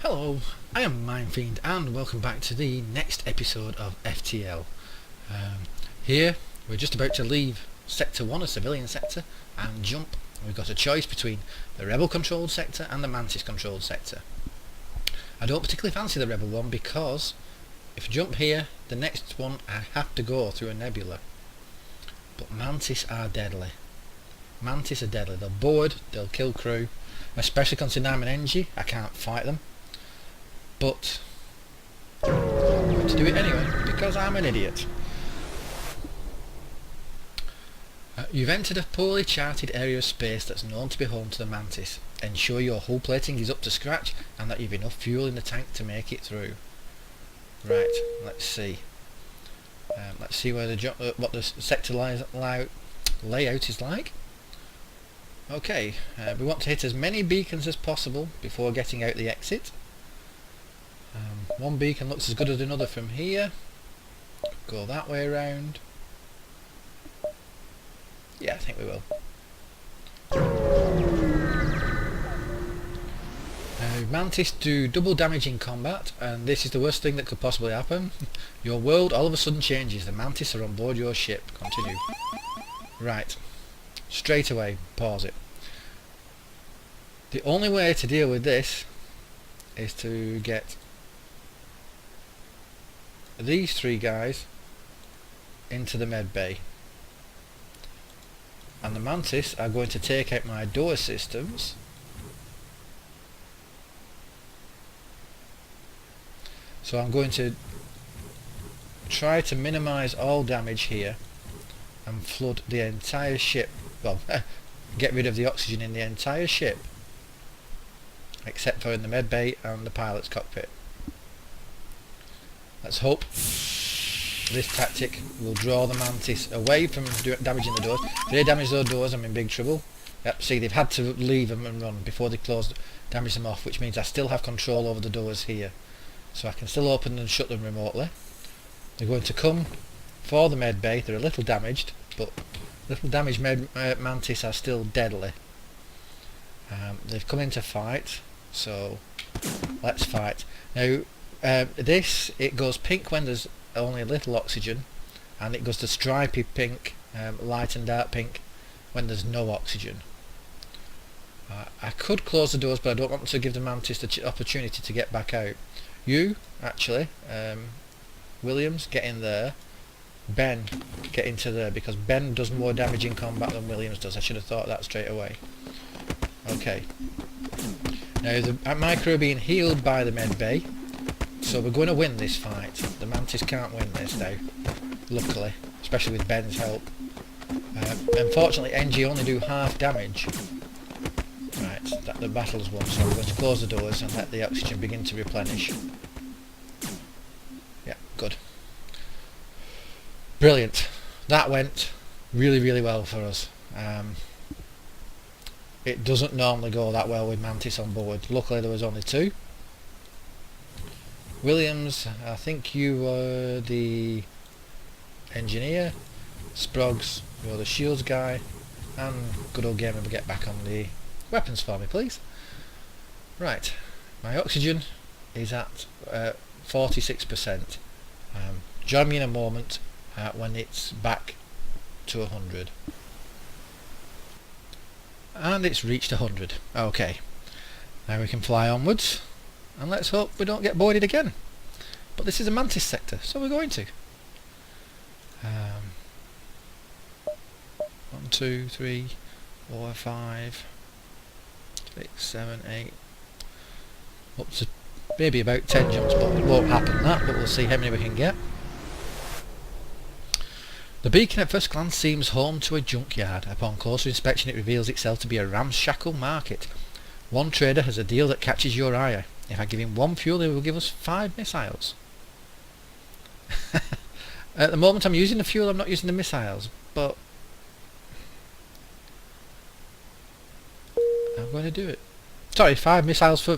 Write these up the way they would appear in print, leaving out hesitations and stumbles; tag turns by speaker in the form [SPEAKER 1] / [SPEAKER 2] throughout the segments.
[SPEAKER 1] Hello, I am Fiend and welcome back to the next episode of FTL. Here, we're just about to leave Sector 1, a civilian sector, and jump. We've got a choice between the Rebel controlled sector and the Mantis controlled sector. I don't particularly fancy the Rebel one because if I jump here, the next one I have to go through a nebula. But Mantis are deadly. Mantis are deadly. They'll board, they'll kill crew, especially considering I'm an Engi, I can't fight them. But I'm going to do it anyway because I'm an idiot. You've entered a poorly charted area of space that's known to be home to the Mantis. Ensure your hull plating is up to scratch and that you've enough fuel in the tank to make it through. Right, let's see. Let's see where what the sector layout is like. Okay, we want to hit as many beacons as possible before getting out the exit. One beacon looks as good as another from here. Go that way around. Yeah, I think we will. Now, Mantis do double damage in combat, and this is the worst thing that could possibly happen. Your world all of a sudden changes. The Mantis are on board your ship. Continue. Right. Straight away, pause it. The only way to deal with this is to get these three guys into the med bay, and the Mantis are going to take out my door systems. So I'm going to try to minimize all damage here and flood the entire ship, well, get rid of the oxygen in the entire ship except for in the med bay and the pilot's cockpit. Let's hope this tactic will draw the Mantis away from damaging the doors. If they damage those doors, I'm in big trouble. Yep, see, they've had to leave them and run before they damage them off, which means I still have control over the doors here. So I can still open and shut them remotely. They're going to come for the med bay. They're a little damaged, but little damaged Mantis are still deadly. They've come in to fight, so let's fight. Now, it goes pink when there's only a little oxygen, and it goes to stripy pink, light and dark pink when there's no oxygen. I could close the doors, but I don't want to give the Mantis the opportunity to get back out. You, actually, Williams, get in there. Ben, get into there, because Ben does more damage in combat than Williams does. I should have thought that straight away. Okay. Now, my crew are being healed by the med bay, so we're going to win this fight. The Mantis can't win this now, luckily, especially with Ben's help. Unfortunately, Engi only do half damage. Right, the battle's won, so we're going to close the doors and let the oxygen begin to replenish. Yeah, good. Brilliant. That went really, really well for us. It doesn't normally go that well with Mantis on board. Luckily there was only two. Williams, I think you were the engineer. Sproggs, you're the shields guy. And good old Gamer, get back on the weapons for me, please. Right, my oxygen is at 46%. Join me in a moment when it's back to 100. And it's reached 100. Okay, now we can fly onwards, and let's hope we don't get boarded again. But this is a Mantis sector, so we're going to. 1, 2, 3, 4, 5, 6, 7, 8, up to maybe about 10 jumps, but it won't happen that, but we'll see how many we can get. The beacon at first glance seems home to a junkyard. Upon closer inspection it reveals itself to be a ramshackle market. One trader has a deal that catches your eye. If I give him 1 fuel, he will give us 5 missiles. At the moment I'm using the fuel, I'm not using the missiles, but I'm going to do it. Sorry, 5 missiles for...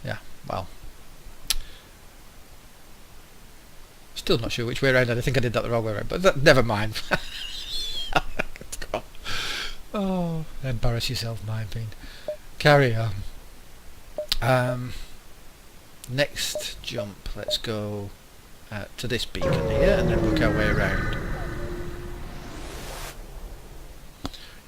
[SPEAKER 1] yeah, well. Still not sure which way around. I think I did that the wrong way around, but never mind. Oh, embarrass yourself, Fiend. Carry on. Next jump, let's go to this beacon here and then work our way around.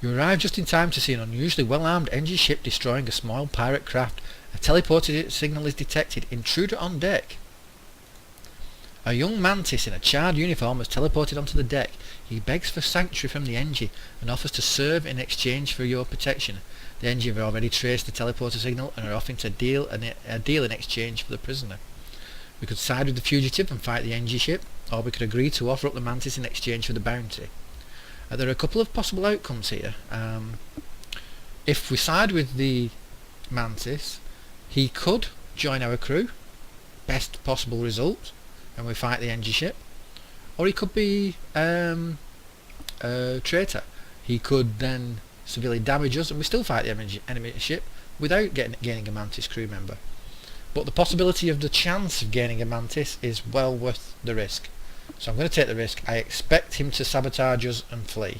[SPEAKER 1] You arrive just in time to see an unusually well-armed Engi ship destroying a small pirate craft. A teleported signal is detected. Intruder on deck. A young mantis in a charred uniform has teleported onto the deck. He begs for sanctuary from the Engi and offers to serve in exchange for your protection. The Engi have already traced the teleporter signal and are offering to deal in exchange for the prisoner. We could side with the fugitive and fight the Engi ship, or we could agree to offer up the mantis in exchange for the bounty. There are a couple of possible outcomes here. If we side with the mantis, he could join our crew, best possible result, and we fight the Engi ship. Or he could be a traitor. He could then severely damage us and we still fight the enemy ship without gaining a mantis crew member. But the possibility of the chance of gaining a mantis is well worth the risk. So I'm going to take the risk. I expect him to sabotage us and flee.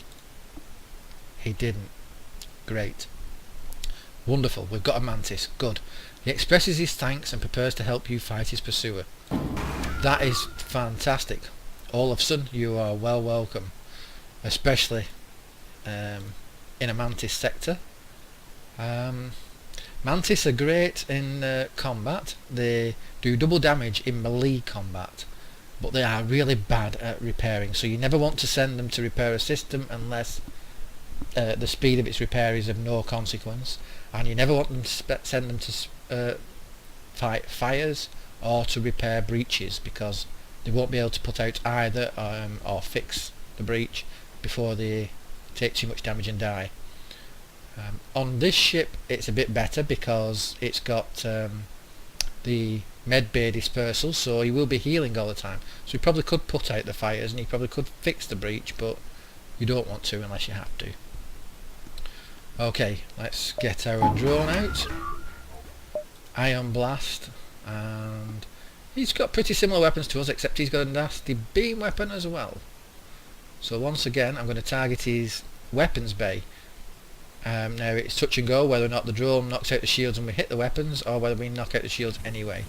[SPEAKER 1] He didn't. Great. Wonderful. We've got a mantis. Good. He expresses his thanks and prepares to help you fight his pursuer. That is fantastic. Olafson, you are well welcome. Especially in a mantis sector. Mantis are great in combat. They do double damage in melee combat, but they are really bad at repairing, so you never want to send them to repair a system unless the speed of its repair is of no consequence, and you never want them to send them to fight fires or to repair breaches, because they won't be able to put out either or fix the breach before they take too much damage and die. On this ship it's a bit better because it's got the med bay dispersal, so he will be healing all the time, so he probably could put out the fires and he probably could fix the breach, but you don't want to unless you have to. Okay, let's get our drone out. Ion Blast, and he's got pretty similar weapons to us, except he's got a nasty beam weapon as well. So once again I'm going to target his weapons bay. Now it's touch and go whether or not the drone knocks out the shields and we hit the weapons, or whether we knock out the shields anyway.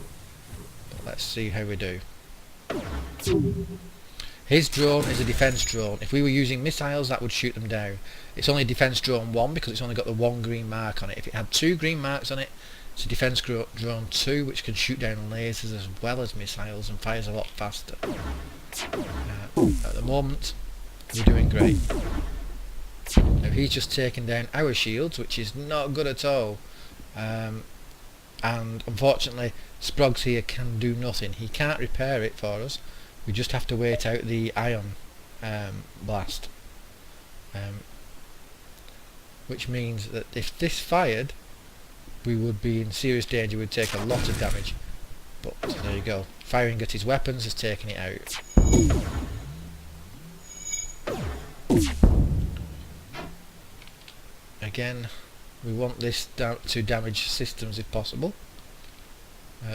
[SPEAKER 1] But let's see how we do. His drone is a defense drone. If we were using missiles, that would shoot them down. It's only defense drone 1 because it's only got the 1 green mark on it. If it had 2 green marks on it, it's a defense drone 2, which can shoot down lasers as well as missiles and fires a lot faster. At the moment we're doing great. Now he's just taken down our shields, which is not good at all, and unfortunately Sprogs here can do nothing. He can't repair it for us. We just have to wait out the ion blast, which means that if this fired we would be in serious danger. We'd take a lot of damage, but there you go. Firing at his weapons has taken it out. Again, we want this to damage systems if possible.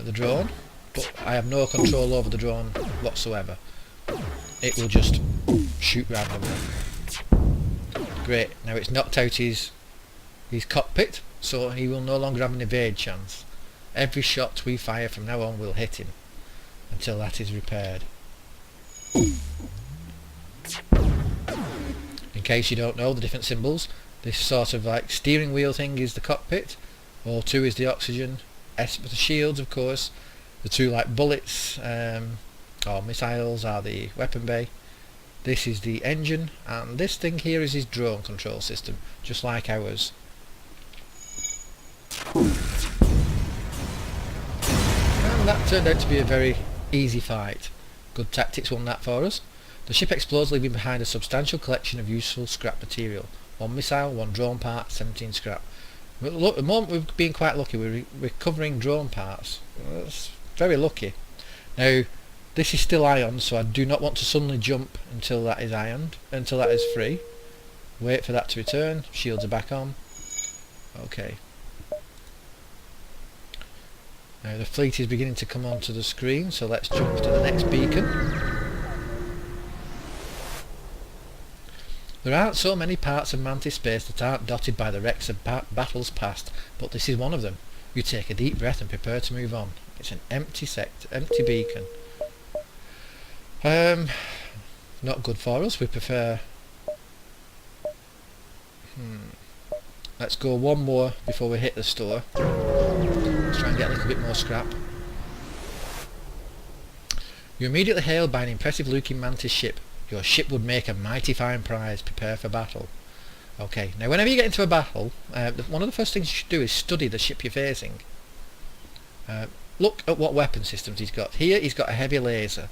[SPEAKER 1] The drone, but I have no control over the drone whatsoever. It will just shoot randomly. Great, now it's knocked out his cockpit, so he will no longer have an evade chance. Every shot we fire from now on will hit him until that is repaired. In case you don't know the different symbols, this sort of like steering wheel thing is the cockpit, O2 is the oxygen, S for the shields of course, the 2 like bullets or missiles are the weapon bay, this is the engine, and this thing here is his drone control system, just like ours. And that turned out to be a very easy fight. Good tactics won that for us. The ship explodes, leaving behind a substantial collection of useful scrap material. 1 missile, 1 drone part, 17 scrap. Look, at the moment we've been quite lucky. We're recovering drone parts. That's very lucky. Now this is still ion, so I do not want to suddenly jump until that is ioned, until that is free. Wait for that to return. Shields are back on. Okay. Now the fleet is beginning to come onto the screen, so let's jump to the next beacon. There aren't so many parts of Mantis space that aren't dotted by the wrecks of battles past, but this is one of them. you take a deep breath and prepare to move on. It's an empty sector, empty beacon. Not good for us. We prefer... Let's go one more before we hit the store. Let's try and get a little bit more scrap. You're immediately hailed by an impressive looking mantis ship. Your ship would make a mighty fine prize. Prepare for battle. Okay, now whenever you get into a battle, one of the first things you should do is study the ship you're facing. Look at what weapon systems he's got. Here he's got a heavy laser.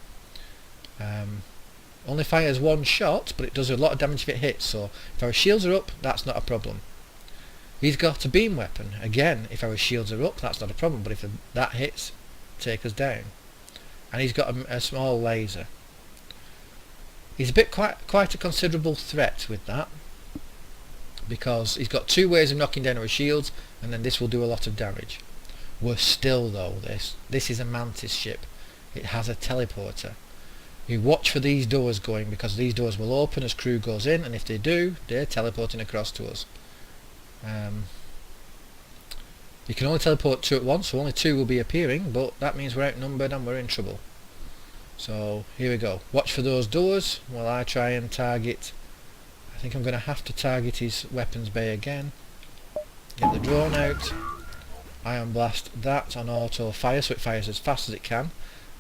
[SPEAKER 1] Only fires one shot, but it does a lot of damage if it hits, so if our shields are up, that's not a problem. He's got a beam weapon. Again, if our shields are up, that's not a problem, but if that hits, take us down. And he's got a small laser. He's quite a considerable threat with that, because he's got two ways of knocking down our shields, and then this will do a lot of damage. Worse still though, this is a mantis ship. It has a teleporter. You watch for these doors going, because these doors will open as crew goes in, and if they do, they're teleporting across to us. You can only teleport two at once, so only two will be appearing, but that means we're outnumbered and we're in trouble. So here we go. Watch for those doors while I try and target. I think I'm going to have to target his weapons bay again. Get the drone out. Ion blast that on auto fire, so it fires as fast as it can.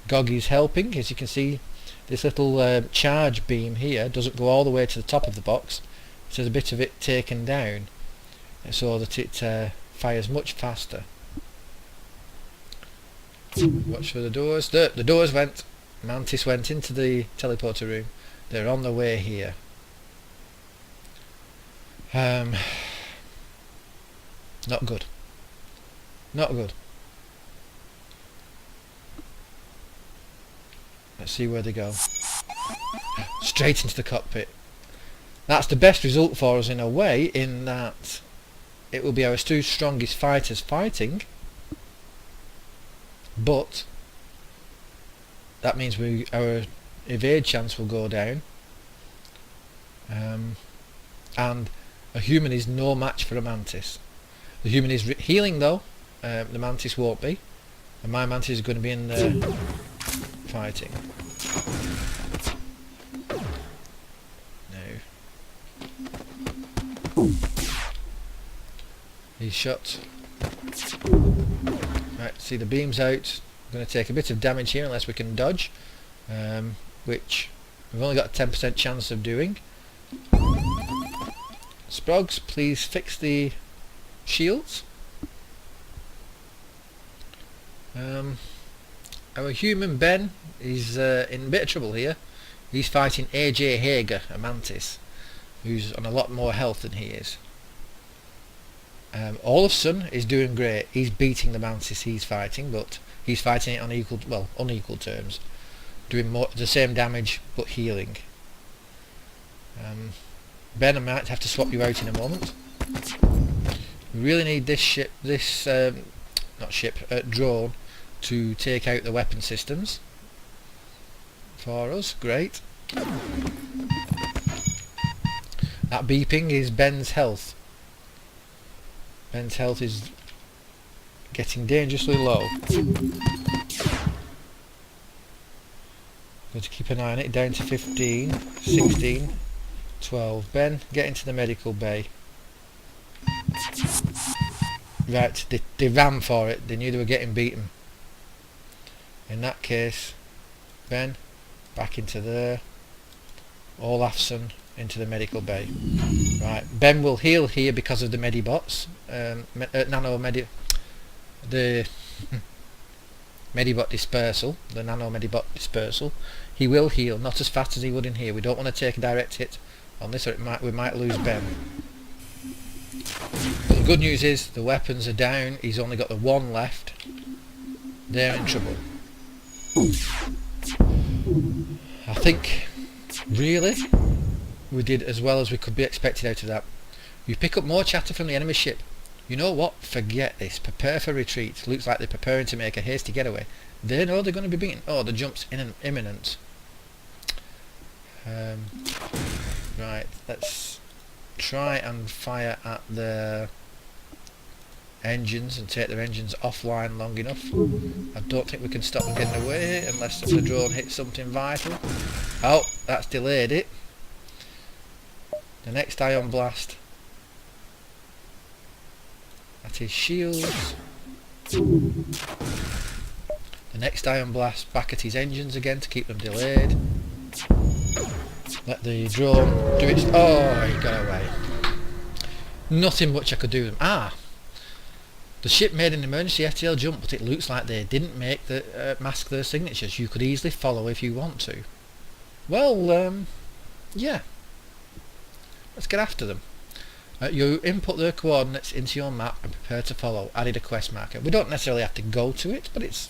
[SPEAKER 1] Goggy's helping. As you can see, this little charge beam here doesn't go all the way to the top of the box. So there's a bit of it taken down, so that it fires much faster. Watch for the doors. The doors went. Mantis went into the teleporter room. They're on the way here. Not good. Not good. Let's see where they go. Straight into the cockpit. That's the best result for us in a way, in that it will be our two strongest fighters fighting, but that means our evade chance will go down, and a human is no match for a mantis. The human is healing though, the mantis won't be, and my mantis is going to be in there fighting. No. He's shot. Right, see the beam's out. We're going to take a bit of damage here unless we can dodge, which we've only got a 10% chance of doing. Sprogs, please fix the shields. Our human Ben is in a bit of trouble here. He's fighting AJ Hager, a mantis, who's on a lot more health than he is. Olafson is doing great. He's beating the mantis he's fighting, but he's fighting it on unequal terms, doing the same damage but healing. Ben, I might have to swap you out in a moment. We really need this drone to take out the weapon systems for us. Great. That beeping is Ben's health. Ben's health is getting dangerously low. Going to keep an eye on it, down to 15, 16, 12. Ben, get into the medical bay. Right, they ran for it. They knew they were getting beaten. In that case, Ben, back into there. Olafson into the medical bay. Right, Ben will heal here because of the medibots. The medibot dispersal, the nano medibot dispersal. He will heal, not as fast as he would in here. We don't want to take a direct hit on this, or we might lose Ben. But the good news is the weapons are down. He's only got the one left. They're in trouble. I think really we did as well as we could be expected out of that. You pick up more chatter from the enemy ship. You know what? Forget this. Prepare for retreat. Looks like they're preparing to make a hasty getaway. They know they're going to be beaten. Oh, the jump's imminent. Right, let's try and fire at the engines and take their engines offline long enough. I don't think we can stop them getting away unless the drone hits something vital. Oh, that's delayed it. The next ion blast at his shields. The next ion blast back at his engines again to keep them delayed. Let the drone do its... Oh, he got away. Nothing much I could do with them. Ah! The ship made an emergency FTL jump, but it looks like they didn't make the mask their signatures. You could easily follow if you want to. Well, yeah. Let's get after them. You input their coordinates into your map and prepare to follow. Added a quest marker. We don't necessarily have to go to it, but it's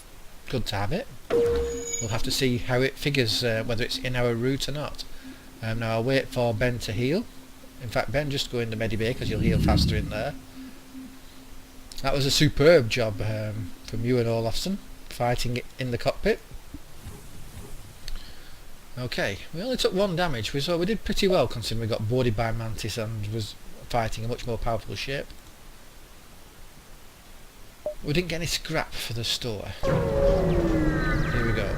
[SPEAKER 1] good to have it. We'll have to see how it figures, whether it's in our route or not. Now I'll wait for Ben to heal. In fact, Ben, just go into Medibay because you'll heal faster in there. That was a superb job from you and Olafsson, fighting in the cockpit. Okay, we only took 1 damage, so we did pretty well considering we got boarded by Mantis and was fighting a much more powerful ship. We didn't get any scrap for the store. Here we go.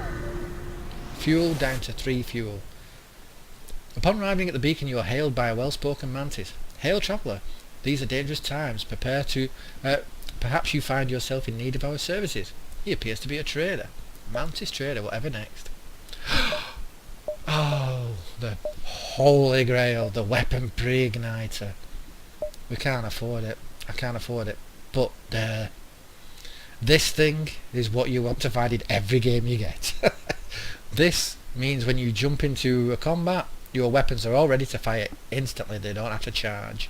[SPEAKER 1] Fuel down to 3 fuel. Upon arriving at the beacon, you are hailed by a well-spoken Mantis. Hail, traveller. These are dangerous times. Prepare to... perhaps you find yourself in need of our services. He appears to be a trader. Mantis trader, whatever next. Oh, the holy grail, the weapon pre-igniter. We can't afford it. I can't afford it. But this thing is what you want to find in every game you get. This means when you jump into a combat, your weapons are all ready to fire instantly. They don't have to charge.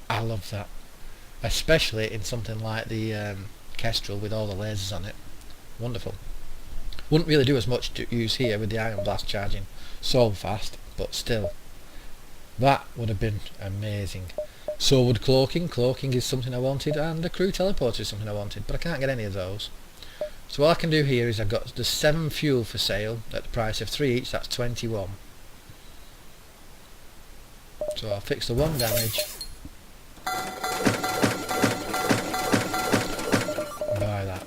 [SPEAKER 1] I love that. Especially in something like the Kestrel with all the lasers on it. Wonderful. Wouldn't really do as much to use here with the Ion Blast charging so fast, but still. That would have been amazing. So would cloaking. Cloaking is something I wanted, and the crew teleporter is something I wanted, but I can't get any of those. So all I can do here is I've got the 7 fuel for sale at the price of 3 each, that's 21. So I'll fix the 1 damage. Buy that.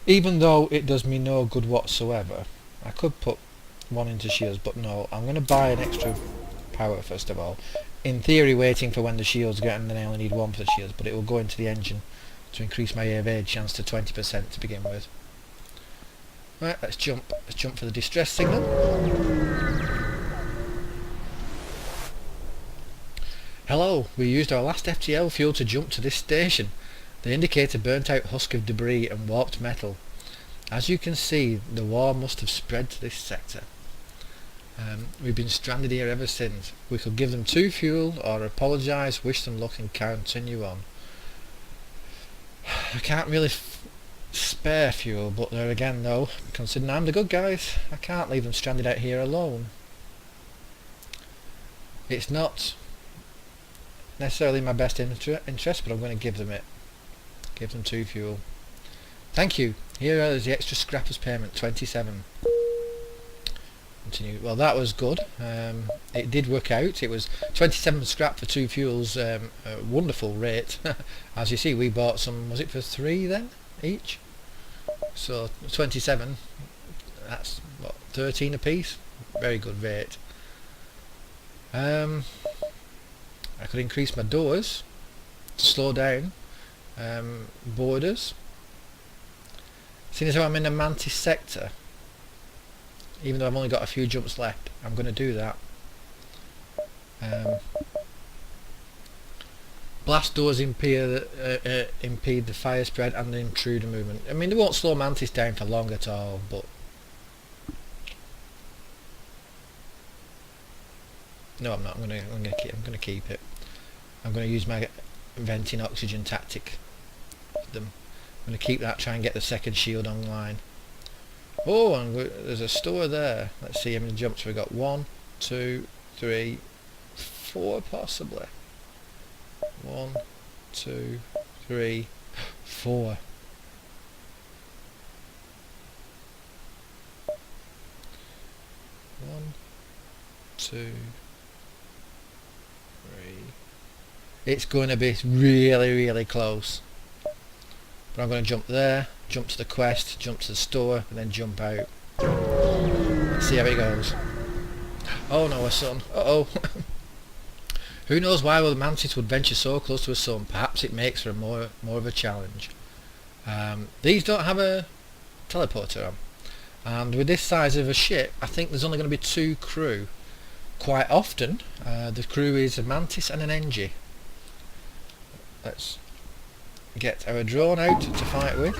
[SPEAKER 1] Even though it does me no good whatsoever, I could put 1 into shields, but no, I'm going to buy an extra power first of all. In theory, waiting for when the shields get, and then I only need 1 for the shields, but it will go into the engine to increase my evade chance to 20% to begin with. Right, let's jump. Let's jump for the distress signal. Hello, we used our last FTL fuel to jump to this station. The indicator burnt out husk of debris and warped metal. As you can see, the war must have spread to this sector. We've been stranded here ever since. We could give them 2 fuel, or apologise, wish them luck and continue on. I can't really spare fuel, but there again though, considering I'm the good guys, I can't leave them stranded out here alone. It's not necessarily my best interest, but I'm going to give them it. Give them 2 fuel. Thank you. Here is the extra scrap as payment, 27. Continue. Well, that was good. It did work out. It was 27 scrap for 2 fuels. A wonderful rate. As you see, we bought some. Was it for 3 then each? So 27. That's what, 13 a piece. Very good rate. I could increase my doors to slow down borders. Seeing as how I'm in the Mantis sector, even though I've only got a few jumps left, I'm going to do that. Blast doors impede the fire spread and the intruder movement. I mean, they won't slow Mantis down for long at all, but no, I'm not. I'm going to keep it. I'm going to use my venting oxygen tactic for them. I'm going to keep that. Try and get the second shield online. Oh, and there's a store there. Let's see how many jumps we got. 1, 2, 3, 4 possibly. 1, 2, 3, 4. 2, 3. It's going to be really, really close. But I'm going to jump there, jump to the quest, jump to the store, and then jump out. Let's see how it goes. Oh no, a sun. Uh-oh. Who knows why the mantis would venture so close to a sun? Perhaps it makes for more of a challenge. These don't have a teleporter on. And with this size of a ship, I think there's only going to be 2 crew. Quite often, the crew is a mantis and an Engi. Let's get our drone out to fight with.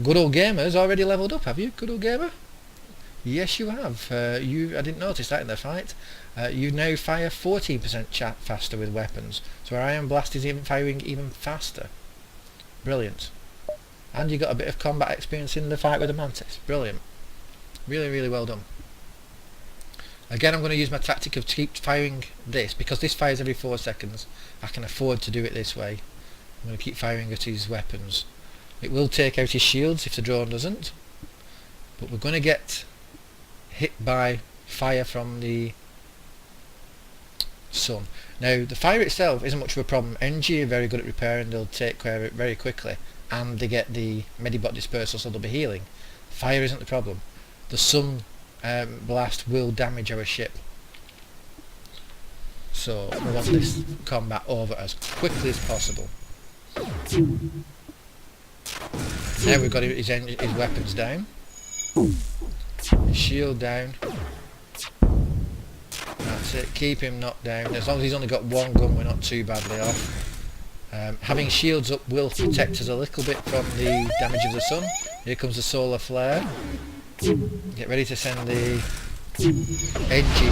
[SPEAKER 1] Good old gamer's already leveled up, have you? Good old gamer? Yes, you have. I didn't notice that in the fight. You now fire 14% faster with weapons, so our Iron Blast is even firing even faster. Brilliant. And you got a bit of combat experience in the fight with the mantis. Brilliant. Really, really well done. Again, I'm going to use my tactic of keep firing this, because this fires every 4 seconds. I can afford to do it this way. I'm going to keep firing at his weapons. It will take out his shields if the drone doesn't, but we're going to get hit by fire from the sun. Now, the fire itself isn't much of a problem. Engi are very good at repairing, they'll take care of it very quickly, and they get the Medibot dispersal, so they'll be healing. Fire isn't the problem. The sun blast will damage our ship. So we want this combat over as quickly as possible. Now we've got his weapons down, his shield down. That's it, keep him knocked down. As long as he's only got 1 gun, we're not too badly off. Having shields up will protect us a little bit from the damage of the sun. Here comes the solar flare. Get ready to send the Engi.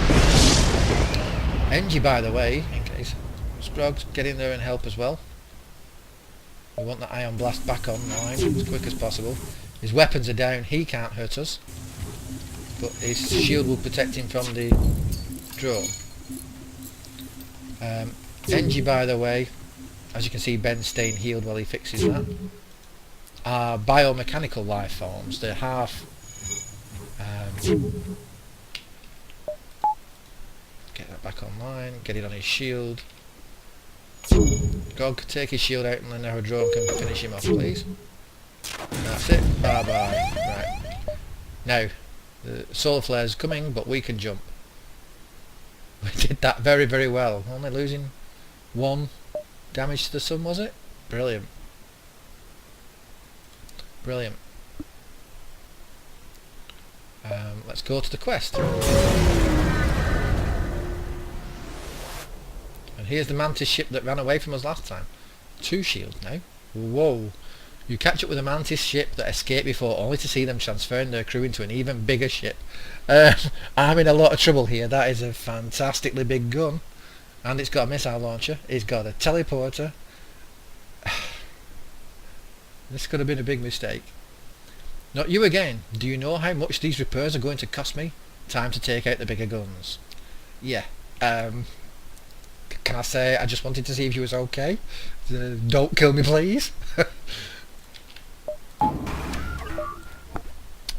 [SPEAKER 1] Engi, by the way, in case Scroggs, get in there and help as well. We want that Iron Blast back online as quick as possible. His weapons are down, he can't hurt us, but his shield will protect him from the drone. Engi, by the way, as you can see, Ben's staying healed while he fixes that. Are biomechanical life forms. They're half get that back online, get it on his shield. Gog, take his shield out and then our drone can finish him off, please. That's it, bye bye. Right. Now, the solar flare's coming, but we can jump. We did that very, very well. Only losing 1 damage to the sun, was it? Brilliant. Brilliant. Let's go to the quest. And here's the mantis ship that ran away from us last time. 2 shields now. Whoa. You catch up with a mantis ship that escaped before, only to see them transferring their crew into an even bigger ship. I'm in a lot of trouble here. That is a fantastically big gun. And it's got a missile launcher. It's got a teleporter. This could have been a big mistake. Not you again. Do you know how much these repairs are going to cost me? Time to take out the bigger guns. Yeah. Can I say I just wanted to see if you was okay? Don't kill me, please.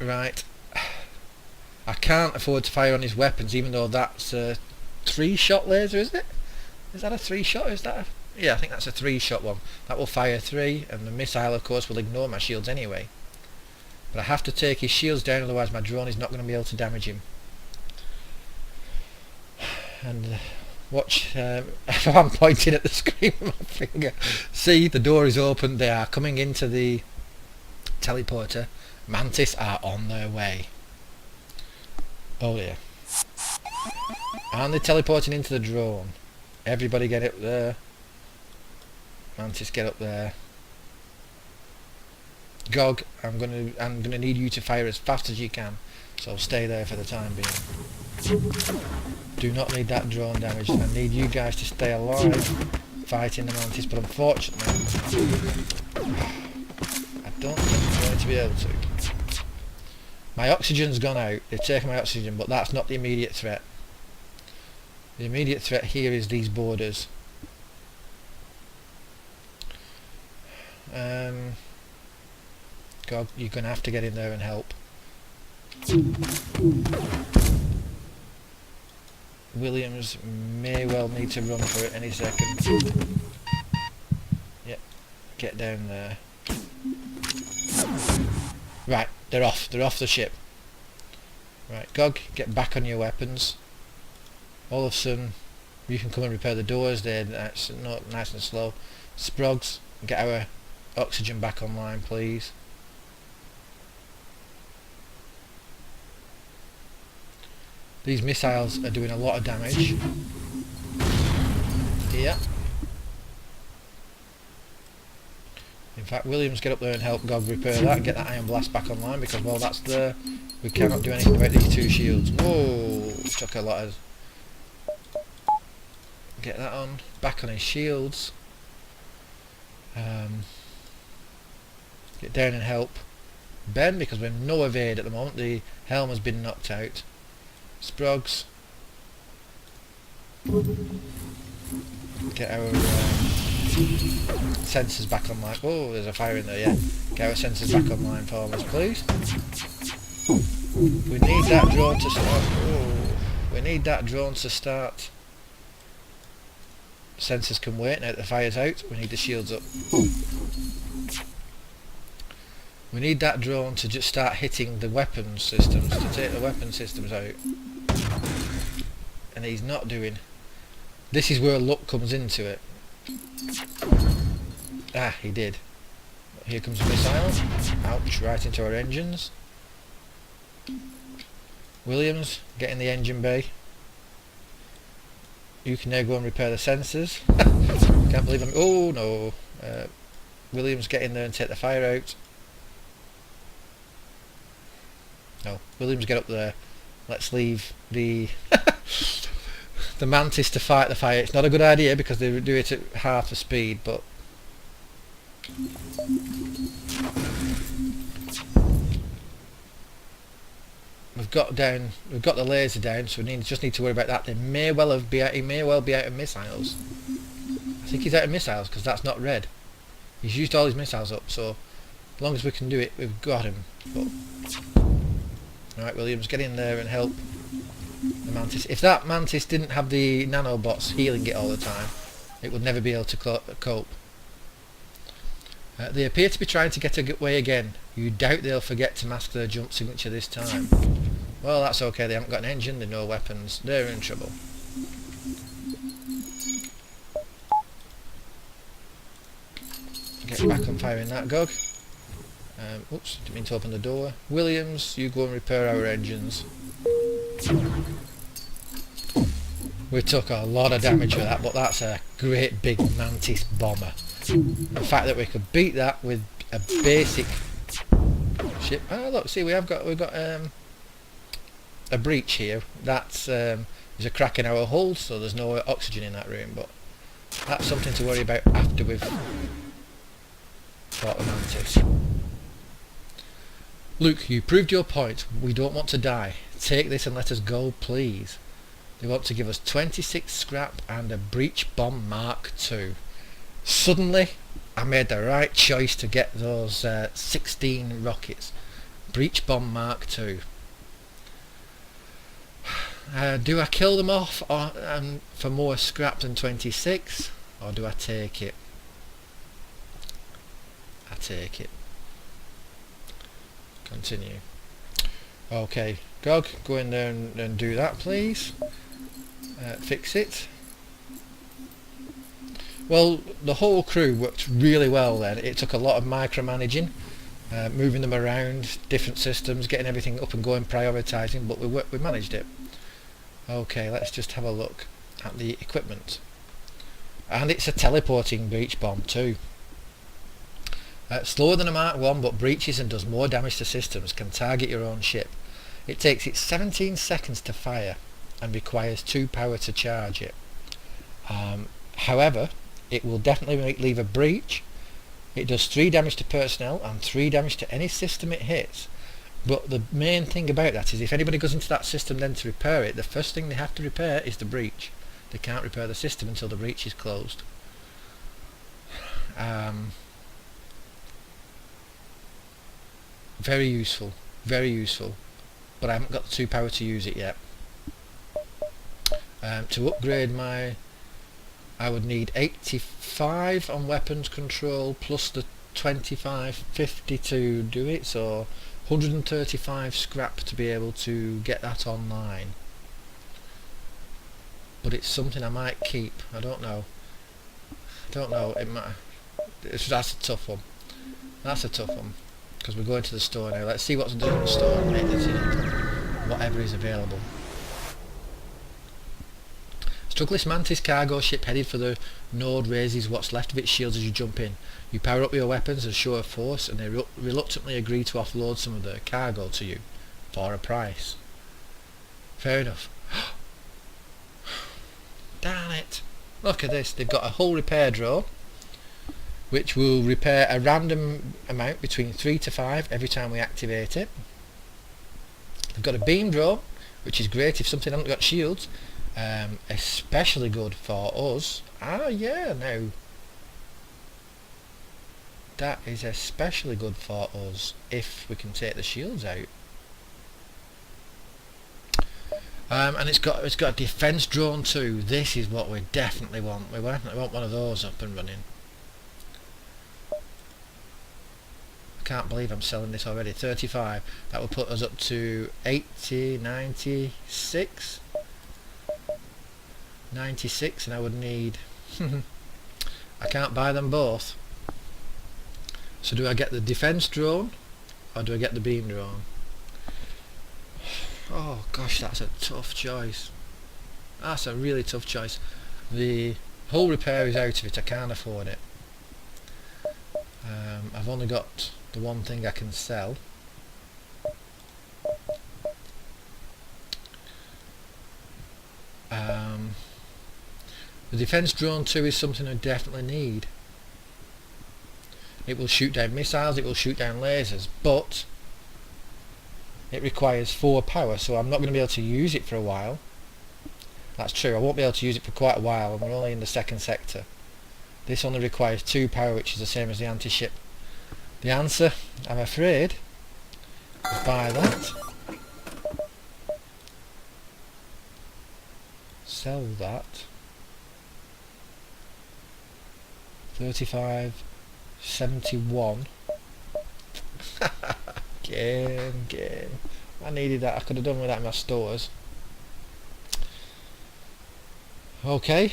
[SPEAKER 1] Right. I can't afford to fire on his weapons, even though that's a 3-shot laser, isn't it? Is that a 3-shot? Is that a... Yeah, I think that's a 3-shot one. That will fire 3, and the missile, of course, will ignore my shields anyway. But I have to take his shields down, otherwise my drone is not going to be able to damage him. And watch, I'm pointing at the screen with my finger. See, the door is open. They are coming into the teleporter. Mantis are on their way. Oh dear. And they're teleporting into the drone. Everybody get up there. Mantis, get up there. Gog, I'm gonna need you to fire as fast as you can. So stay there for the time being. Do not need that drone damaged. I need you guys to stay alive fighting the mantis, but unfortunately I don't think I'm going to be able to. My oxygen's gone out. They've taken my oxygen, but that's not the immediate threat. The immediate threat here is these borders. God, you're going to have to get in there and help. Williams may well need to run for it any second. Yep, get down there. Right, they're off the ship. Right, Gog, get back on your weapons. Olafson, you can come and repair the doors there, that's not nice and slow. Sprogs, get our oxygen back online please. These missiles are doing a lot of damage. Yeah. In fact, Williams, get up there and help Gog repair that, get that iron blast back online, because while that's there, we cannot do anything about these two shields. Whoa, took a lot of... Get that on, back on his shields. Get down and help Ben, because we're no evade at the moment, the helm has been knocked out. Sprogs, get our sensors back online. Oh, there's a fire in there, yeah. Get our sensors back online for us, please. We need that drone to start. Oh, we need that drone to start. Sensors can wait now that the fire's out. We need the shields up. We need that drone to just start hitting the weapons systems, to take the weapon systems out. And he's not doing. This is where luck comes into it. Ah, he did. Here comes a missile. Ouch, right into our engines. Williams, get in the engine bay. You can now go and repair the sensors. Can't believe I'm... Oh no. Williams, get in there and take the fire out. No, Williams, get up there. Let's leave the the Mantis to fight the fire. It's not a good idea because they do it at half the speed, but we've got the laser down, so we just need to worry about that. He may well be out of missiles. I think he's out of missiles because that's not red. He's used all his missiles up, so as long as we can do it, we've got him. Alright, Williams, get in there and help the Mantis. If that Mantis didn't have the nanobots healing it all the time, it would never be able to cope. They appear to be trying to get away again. You doubt they'll forget to mask their jump signature this time. Well, that's okay, they haven't got an engine, they've no weapons, they're in trouble. Get back on firing that, Gog. Oops, didn't mean to open the door. Williams, you go and repair our engines. We took a lot of damage with that, but that's a great big Mantis bomber. The fact that we could beat that with a basic ship. Oh look, see, we've got a breach here. That's there's a crack in our hull, so there's no oxygen in that room. But that's something to worry about after we've fought the Mantis. Luke, you proved your point. We don't want to die. Take this and let us go, please. They want to give us 26 scrap and a breach bomb Mark II. Suddenly, I made the right choice to get those 16 rockets. Breach bomb Mark II. Do I kill them off for more scrap than 26? Or do I take it? I take it. Continue. Okay, Gog, go in there and do that, please. Fix it. Well, the whole crew worked really well then. It took a lot of micromanaging, moving them around, different systems, getting everything up and going, prioritising, but we managed it. Okay, let's just have a look at the equipment. And it's a teleporting breach bomb too. Slower than a Mark 1, but breaches and does more damage to systems, can target your own ship. It takes it 17 seconds to fire and requires 2 power to charge it. However, it will definitely leave a breach. It does 3 damage to personnel and 3 damage to any system it hits. But the main thing about that is if anybody goes into that system then to repair it, the first thing they have to repair is the breach. They can't repair the system until the breach is closed. Very useful, but I haven't got the 2 power to use it yet. To upgrade my, I would need 85 on weapons control plus the 25, 50 to do it, so 135 scrap to be able to get that online. But it's something I might keep. I don't know. It might. That's a tough one. That's a tough one. Because we're going to the store now. Let's see what's in the store and make this whatever is available. Strugless Mantis cargo ship headed for the node raises what's left of its shields as you jump in. You power up your weapons as show of force, and they reluctantly agree to offload some of their cargo to you for a price. Fair enough. Damn it! Look at this. They've got a hull repair drone, which will repair a random amount between 3 to 5 every time we activate it. They've got a beam drone, which is great if something hasn't got shields. Especially good for us. Yeah, no. That is especially good for us if we can take the shields out. And it's got a defense drone too. This is what we definitely want. We definitely want one of those up and running. I can't believe I'm selling this already. 35. That will put us up to 80, 96. 96, and I would need I can't buy them both. So do I get the defense drone or do I get the beam drone? Oh gosh, that's a tough choice. That's a really tough choice. The hull repair is out of it. I can't afford it. I've only got the one thing I can sell. The defense drone 2 is something I definitely need. It will shoot down missiles, it will shoot down lasers, but it requires 4 power, so I'm not going to be able to use it for a while. That's true, I won't be able to use it for quite a while, and we're only in the second sector. This only requires 2 power, which is the same as the anti-ship. The answer, I'm afraid, is buy that. Sell that. 35, 71. Game. I needed that. I could have done with that in my stores. Okay.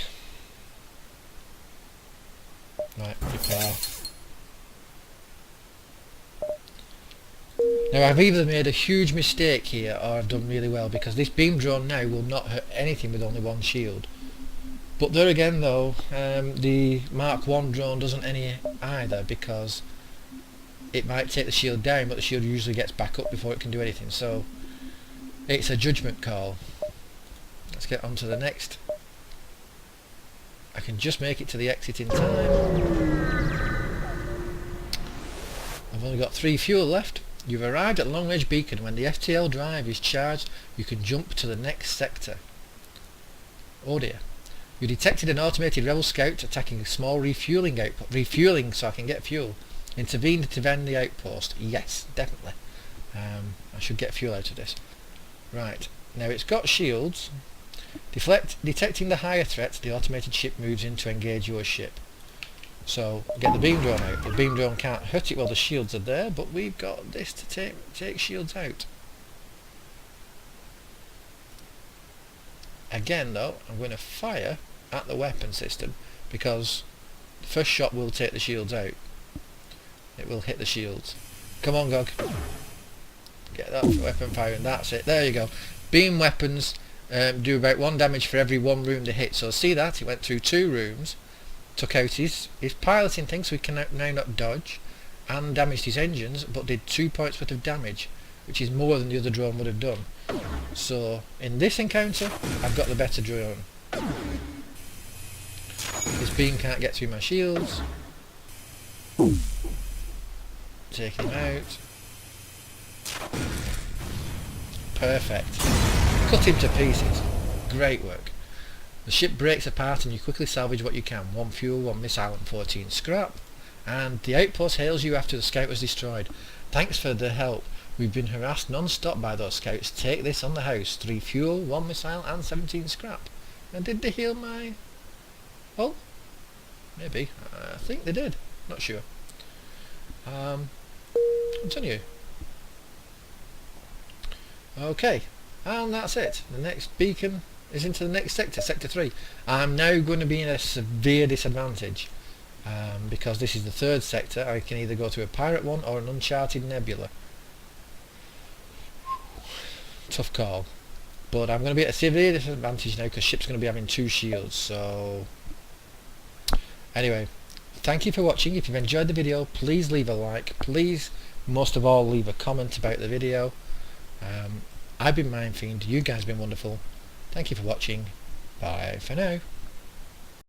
[SPEAKER 1] Right, repair. Now I've either made a huge mistake here or I've done really well, because this beam drone now will not hurt anything with only one shield. But there again though, the Mark 1 drone doesn't any either, because it might take the shield down, but the shield usually gets back up before it can do anything, so it's a judgment call. Let's get on to the next. I can just make it to the exit in time. I've only got 3 fuel left. You've arrived at Long Range Beacon. When the FTL drive is charged, you can jump to the next sector. Oh dear. You detected an automated rebel scout attacking a small refueling outpost. Refueling so I can get fuel. Intervene to defend the outpost. Yes, definitely. I should get fuel out of this. Right. Now it's got shields. Detecting the higher threats, the automated ship moves in to engage your ship. So get the beam drone out. The beam drone can't hurt it while the shields are there, but we've got this to take shields out. Again though, I'm going to fire at the weapon system, because the first shot will take the shields out. It will hit the shields. Come on, Gog. Get that weapon firing. That's it. There you go. Beam weapons do about 1 damage for every 1 room they hit. So see that? It went through 2 rooms, took out his piloting thing, so he can now not dodge, and damaged his engines, but did 2 points worth of damage, which is more than the other drone would have done. So in this encounter, I've got the better drone. His beam can't get through my shields. Take him out. Perfect. Cut him to pieces. Great work. The ship breaks apart and you quickly salvage what you can. 1 fuel, 1 missile and 14 scrap. And the outpost hails you after the scout was destroyed. Thanks for the help. We've been harassed non-stop by those scouts. Take this on the house. 3 fuel, 1 missile and 17 scrap. And did they heal my... Oh, maybe. I think they did. Not sure. Continue. Okay, and that's it. The next beacon is into the next sector, sector 3. I'm now going to be in a severe disadvantage because this is the third sector. I can either go to a pirate one or an uncharted nebula. Tough call. But I'm going to be at a severe disadvantage now because ship's going to be having 2 shields. So anyway, thank you for watching. If you've enjoyed the video, please leave a like. Please, most of all, leave a comment about the video. I've been Fiend. You guys have been wonderful. Thank you for watching. Bye for now.